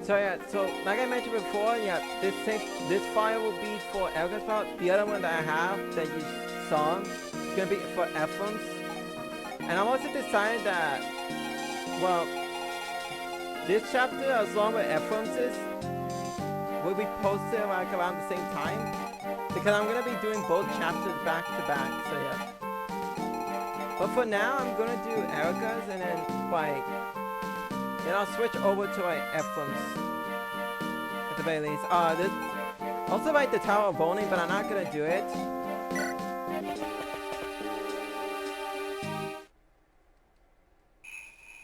So yeah, so like I mentioned before, yeah, this file will be for Eirika's file. The other one that I have that you saw is gonna be for Ephraim's. And I also decided that, well, this chapter along with Ephraim's will be posted like around the same time because I'm gonna be doing both chapters back to back. So yeah. But for now, I'm gonna do Eirika's and then I'll switch over to like Ephraim's at the very least. This also like the Tower of Owning, but I'm not gonna do it.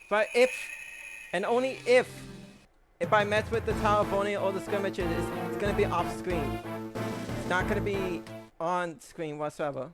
But if and only if I mess with the Tower of Owning or the skirmishes, it's gonna be off screen. It's not gonna be on screen whatsoever.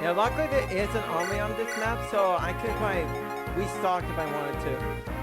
Yeah, luckily there is an army on this map, so I could probably restock if I wanted to.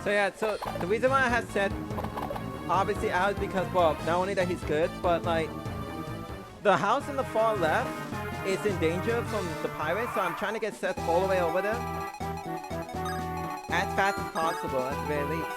So yeah, so the reason why I had said obviously out because, well, not only that he's good, but like the house in the far left is in danger from the pirates, so I'm trying to get Seth all the way over there as fast as possible at the very least.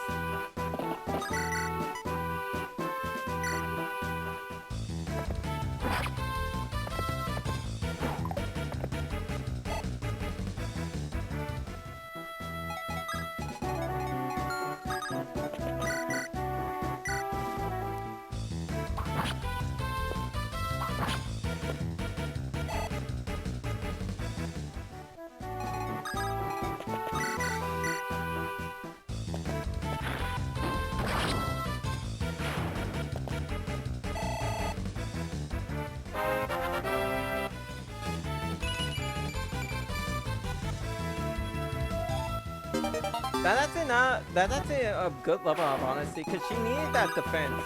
That's actually a good level up, honestly, because she needed that defense.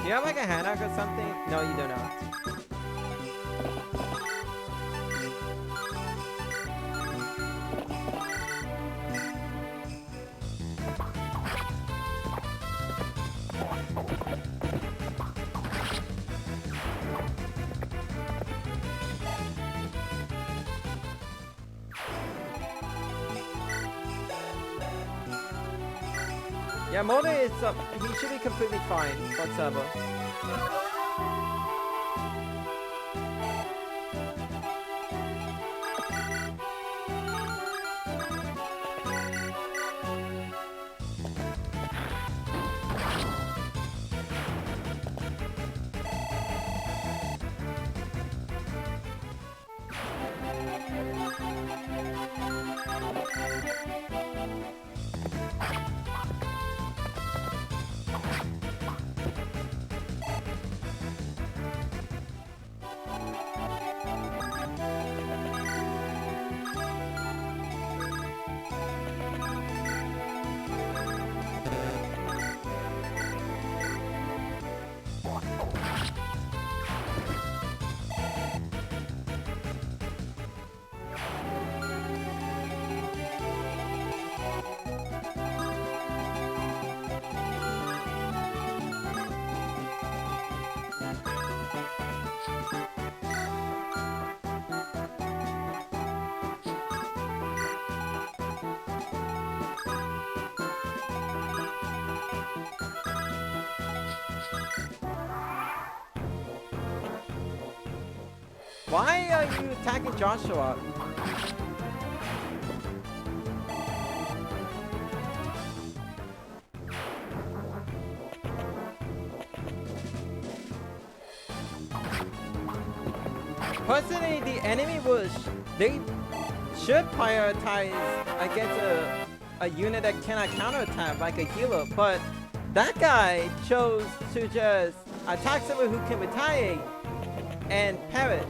Do you have like a hand or something? No, you do not. Yeah, Mona is he should be completely fine whatsoever. Why are you attacking Joshua? Personally, the enemy they should prioritize against a unit that cannot counterattack, like a healer, but that guy chose to just attack someone who can retaliate and perish.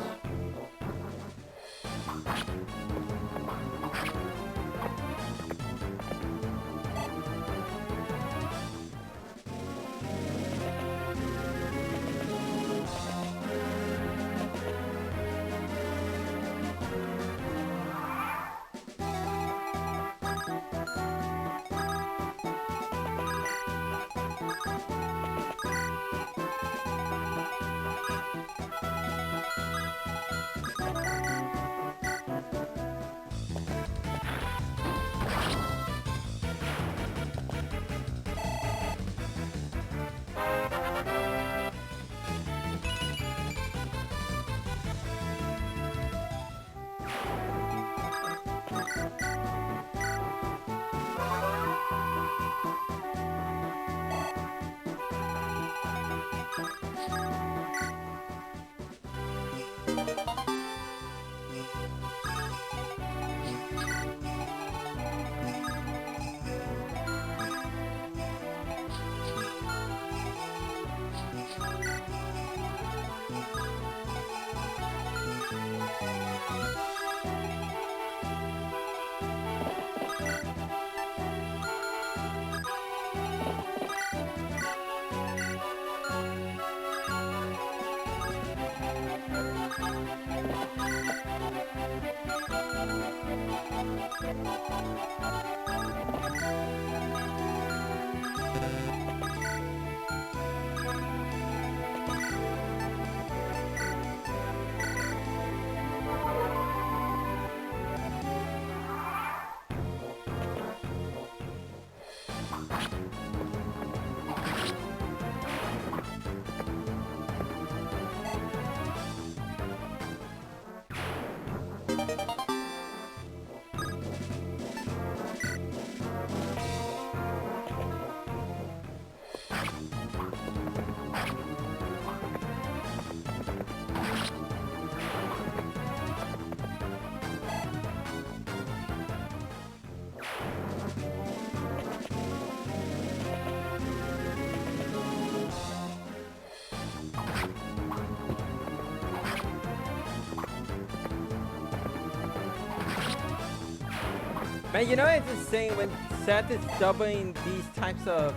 Man, you know it's insane when Seth is doubling these types of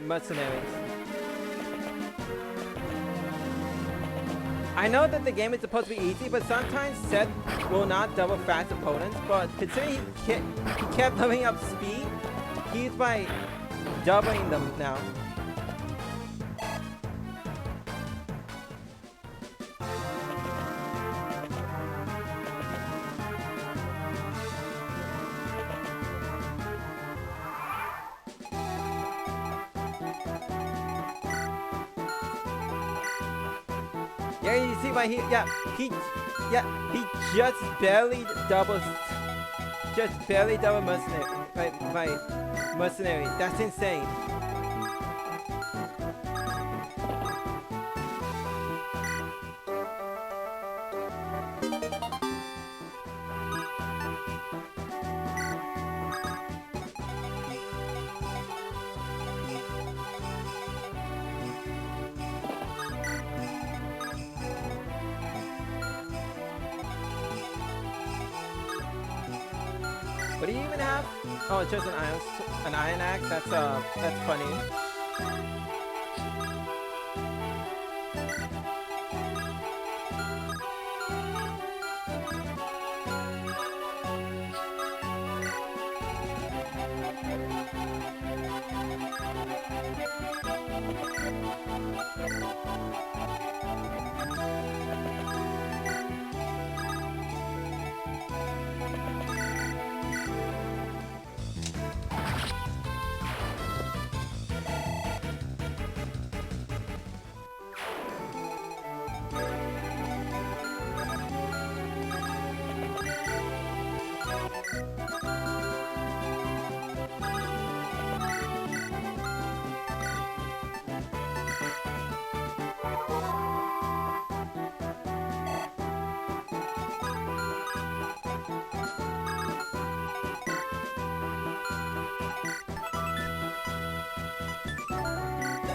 mercenaries. I know that the game is supposed to be easy, but sometimes Seth will not double fast opponents, but considering he kept leveling up speed, he's by doubling them now. Yeah, you see by he just barely doubles, mercenary. That's insane. What do you even have? Oh, it's just an iron axe. That's funny.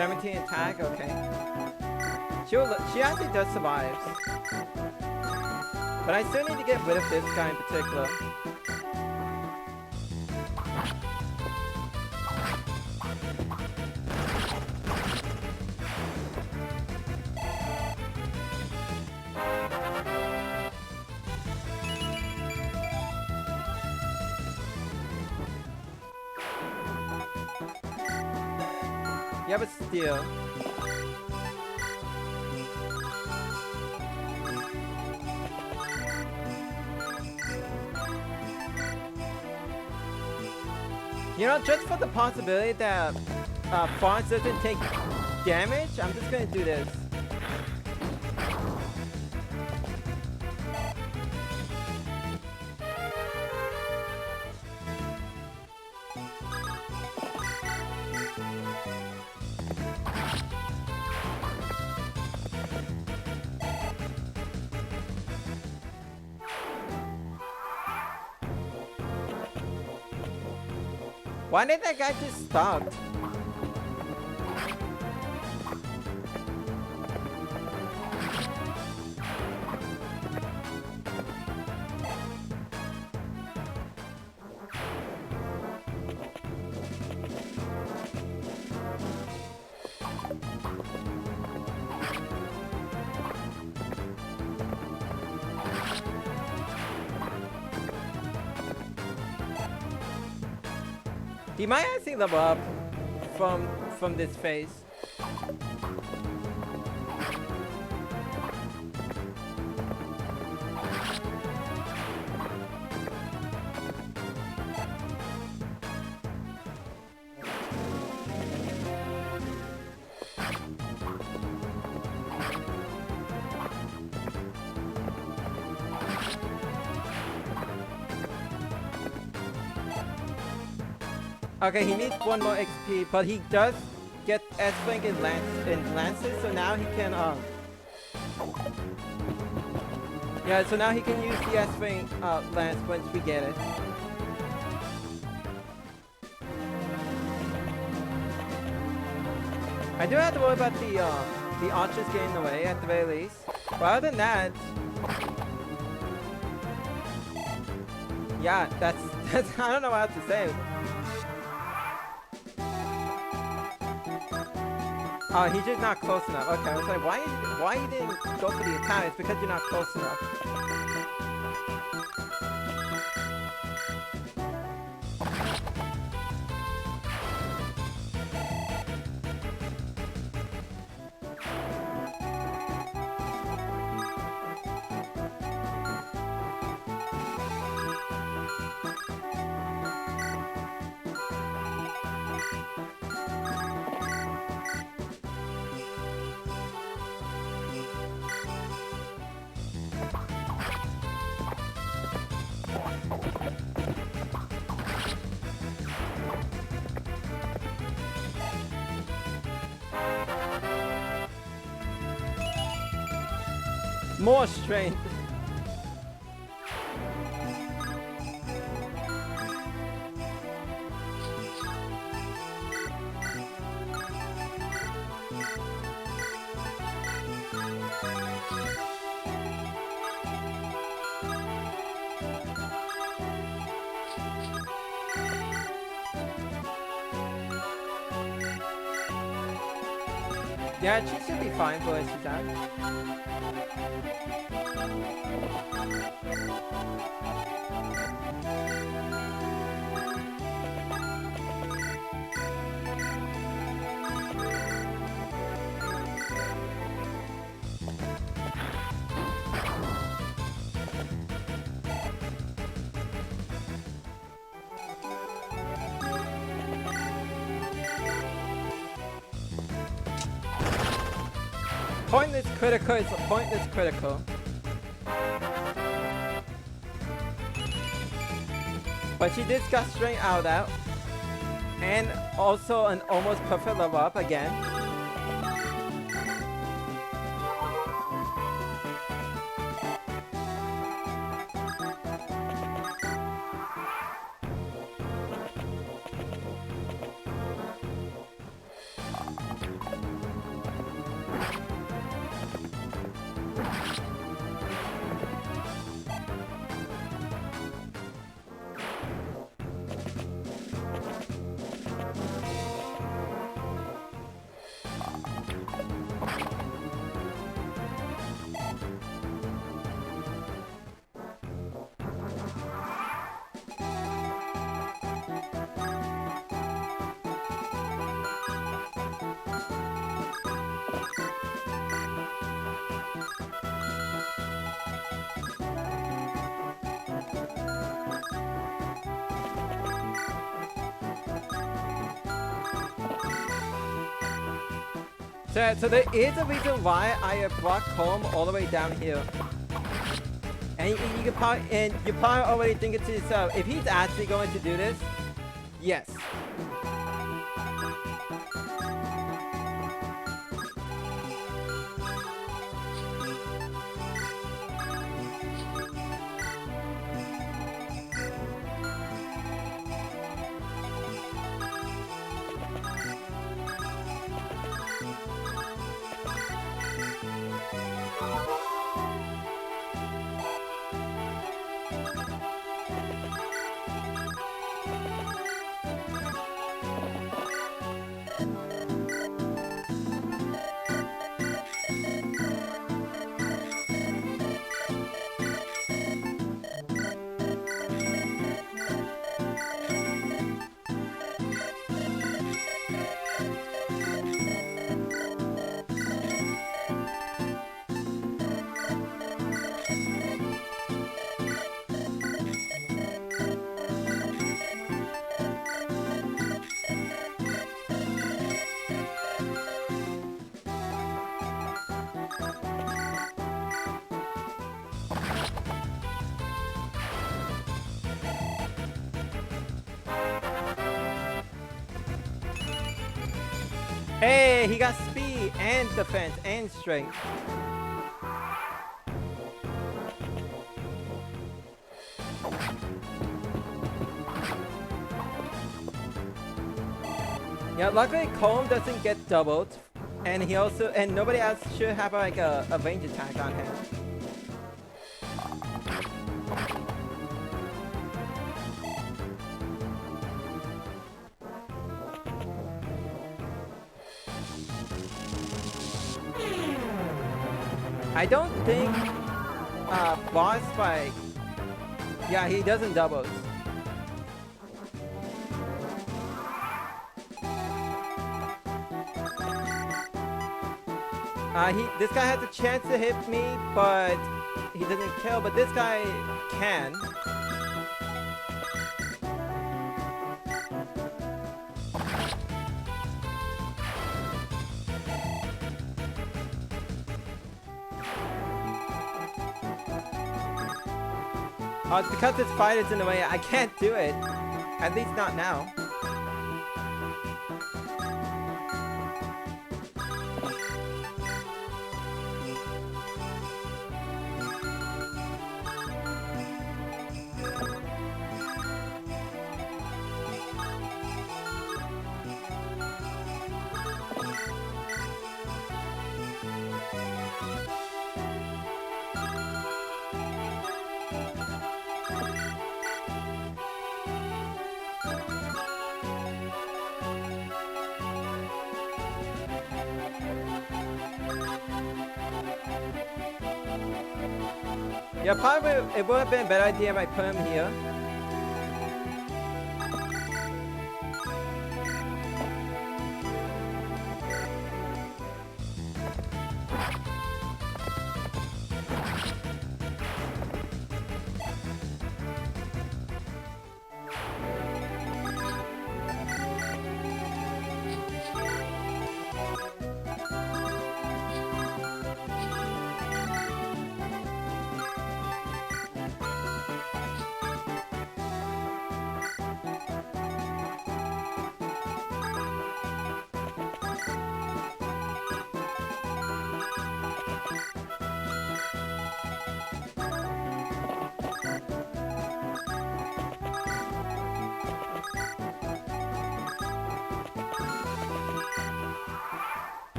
17 attack, okay. She actually does survive. But I still need to get rid of this guy in particular. Yeah, but still. You know, just for the possibility that Fonz doesn't take damage, I'm just gonna do this. Why did that guy just stop? He might actually level up from this phase. Okay, he needs 1 more XP, but he does get S-Flank in Lances, so now he can, yeah, so now he can use the S-Flank, Lance once we get it. I do have to worry about the archers getting away at the very least. But other than that, yeah, that's I don't know what else to say. Oh, he's just not close enough. Okay, I was like, why you didn't go for the attack? It's because you're not close enough. More strength. Yeah, she should be fine for this attack. Pointless critical is a pointless critical. But she did got strength out of that. And also an almost perfect level up again. So there is a reason why I brought comb all the way down here. And you probably already thinking to yourself, if he's actually going to do this, yes. Hey, he got speed and defense and strength. Yeah, luckily Comb doesn't get doubled, and nobody else should have like a range attack on him. I don't think boss fight. Yeah, he doesn't doubles. This guy has a chance to hit me, but he doesn't kill. But this guy can. It's because this fight is in the way. I can't do it. At least not now. Yeah, probably it would have been a better idea if I put him here.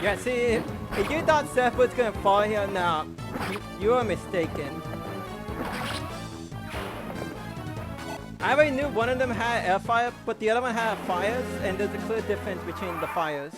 Yeah, see, if you thought Seth was gonna fall here now, you were mistaken. I already knew one of them had air fire, but the other one had fires, and there's a clear difference between the fires.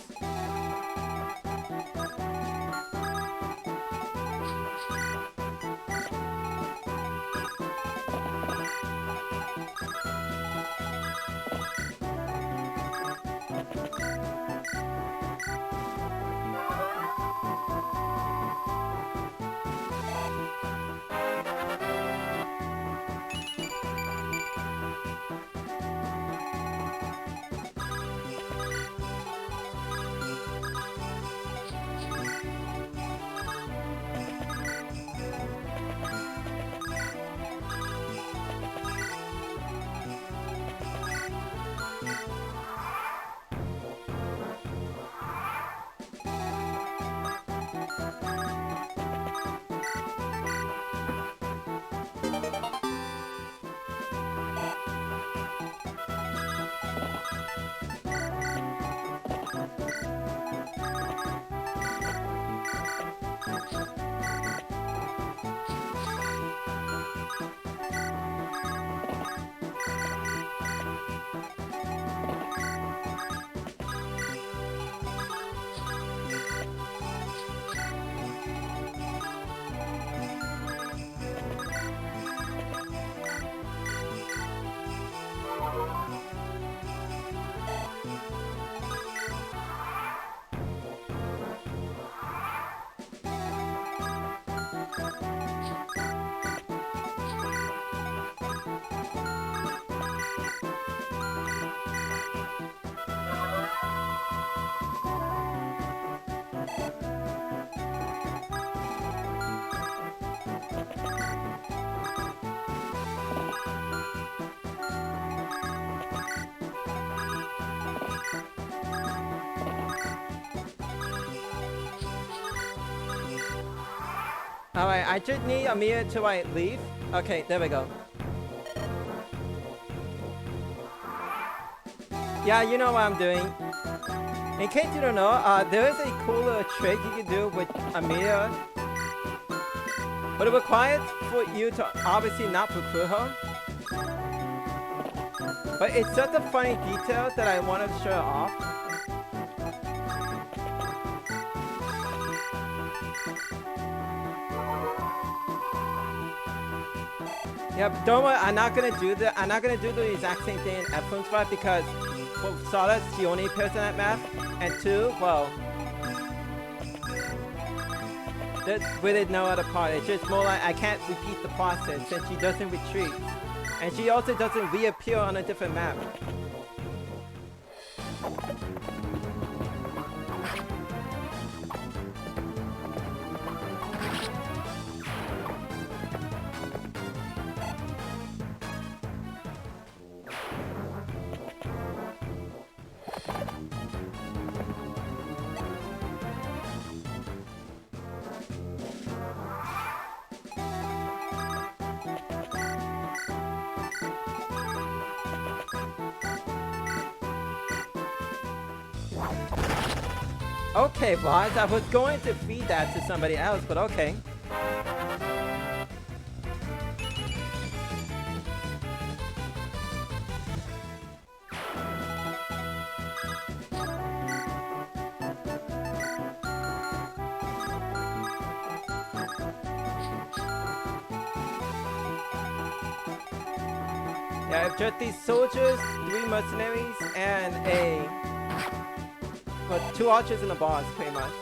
Alright, I just need Amir to leave. Okay, there we go. Yeah, you know what I'm doing. In case you don't know, there is a cooler trick you can do with Amir. But it requires for you to obviously not recruit her. But it's such a funny detail that I wanted to show it off. Yeah, but don't worry, I'm not gonna do the exact same thing in Emblem's fight because for Starlight, she only appears in that map, and two, well, there's really no other part. It's just more like I can't repeat the process since she doesn't retreat, and she also doesn't reappear on a different map. Okay, boss, I was going to feed that to somebody else, but okay. Yeah, I've just these soldiers, 3 mercenaries, and but 2 archers and a boss, pretty much.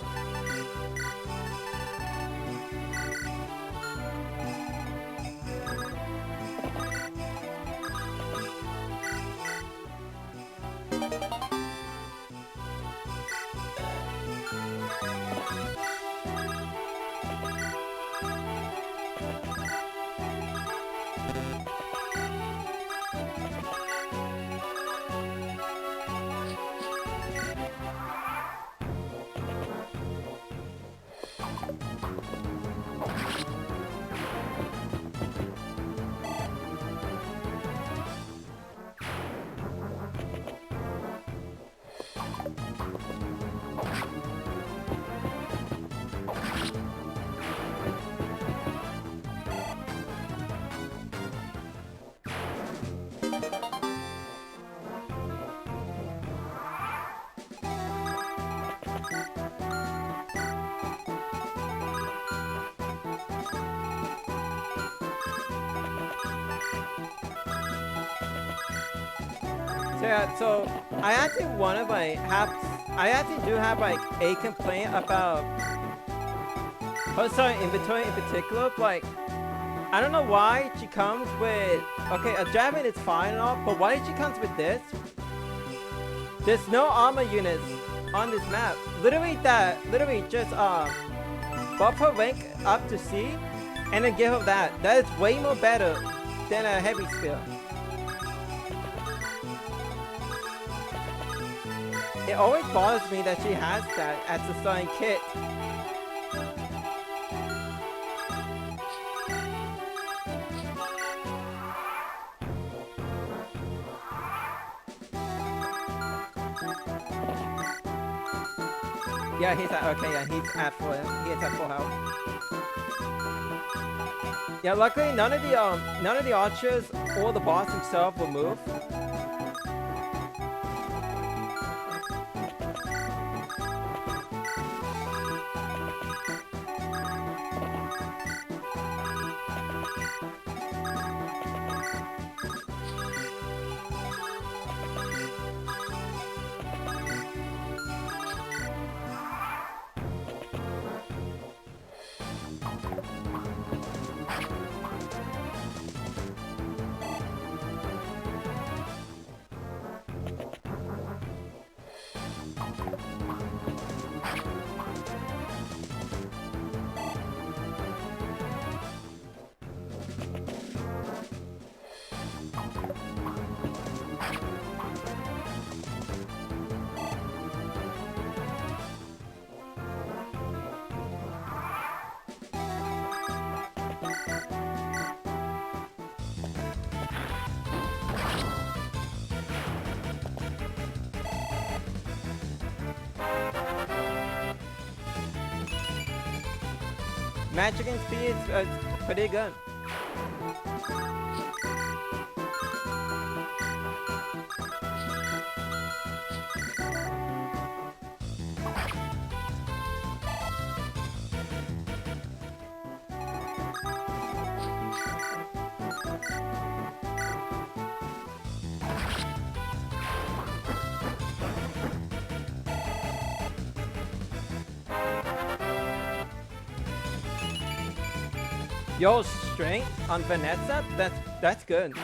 So yeah, so I actually wanna like have, I actually do have like a complaint about her inventory in particular. Like, I don't know why she comes with, okay, a javelin is fine and all, but why she comes with this? There's no armor units on this map. Literally just buff her rank up to C, and then give her that. That is way more better than a heavy spear. It always bothers me that she has that as a starting kit. Yeah, he's at, okay, yeah, he's at full, he is at full health. Yeah, luckily none of the archers or the boss himself will move. Magic and speed is pretty good. Yo, strength on Vanessa? That's good.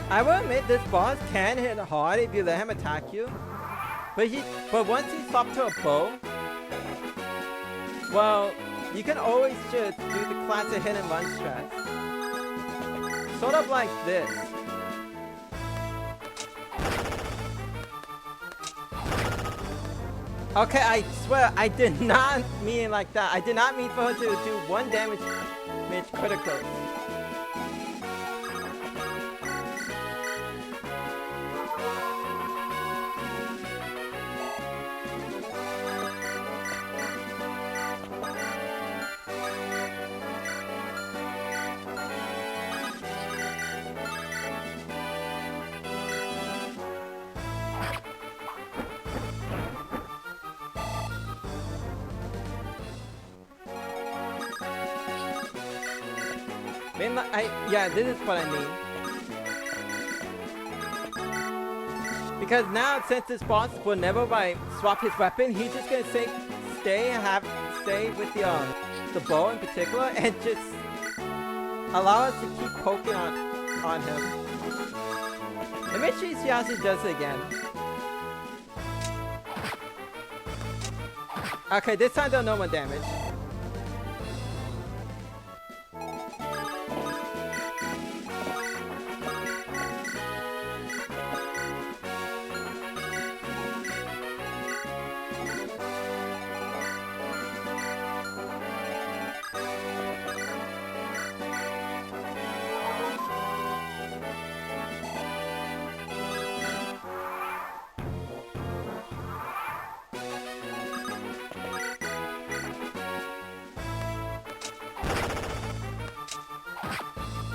I will admit this boss can hit hard if you let him attack you. But once he's up to a bow, well, you can always just do the classic hit and run strat. Sort of like this. Okay, I swear I did not mean it like that. I did not mean for her to do 1 damage critical. Yeah, this is what I mean. Because now, since this boss will never swap his weapon, he's just gonna stay with the bow in particular, and just allow us to keep poking on him. Let me see how she does it again. Okay, this time they'll no more damage.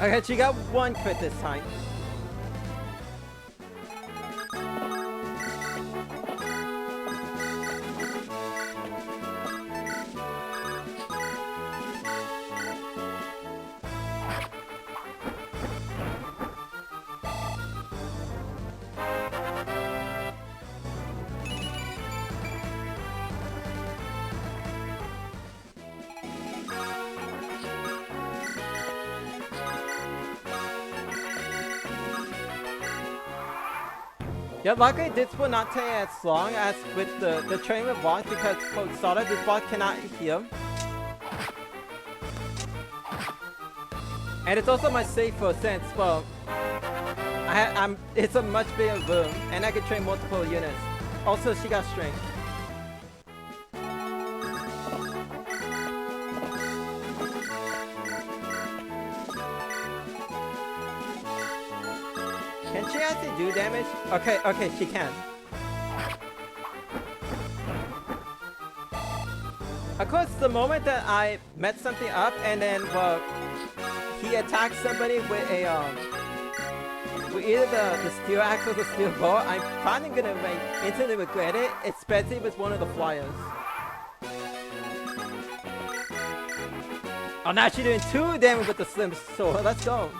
Okay, she got 1 crit this time. Yeah, luckily this will not take as long as with the training with boss, because for starter, this boss cannot heal. And it's also much safer since, well, it's a much bigger room, and I can train multiple units. Also, she got strength. Can she actually do damage? Okay, she can. Of course, the moment that I met something up and then, well, he attacked somebody with with either the steel axe or the steel bow, I'm probably gonna instantly regret it, especially with one of the flyers. Oh, now she's doing 2 damage with the slim sword. Let's go.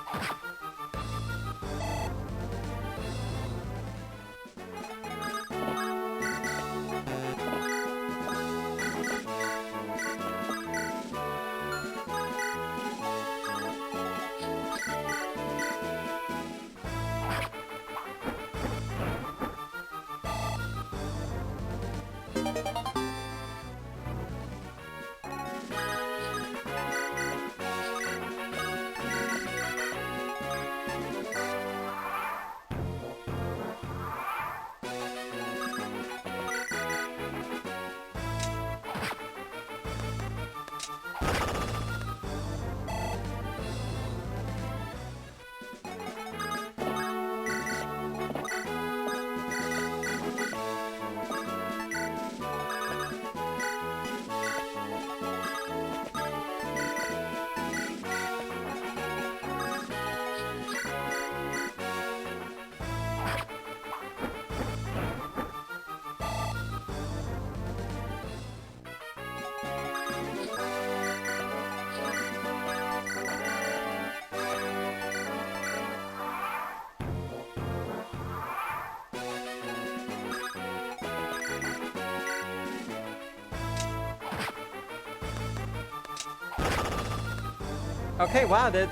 Okay, wow, that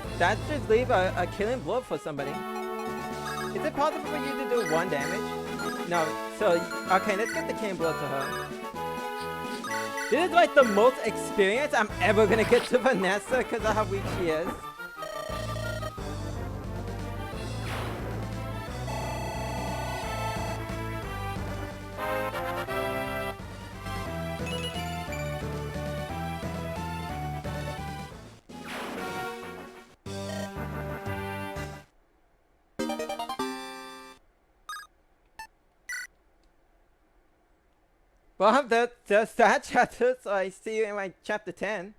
just leave a killing blow for somebody. Is it possible for you to do 1 damage? No, so, okay, let's get the killing blow to her. This is like the most experience I'm ever gonna get to Vanessa because of how weak she is. Well, there's that chapter, so I see you in my chapter 10.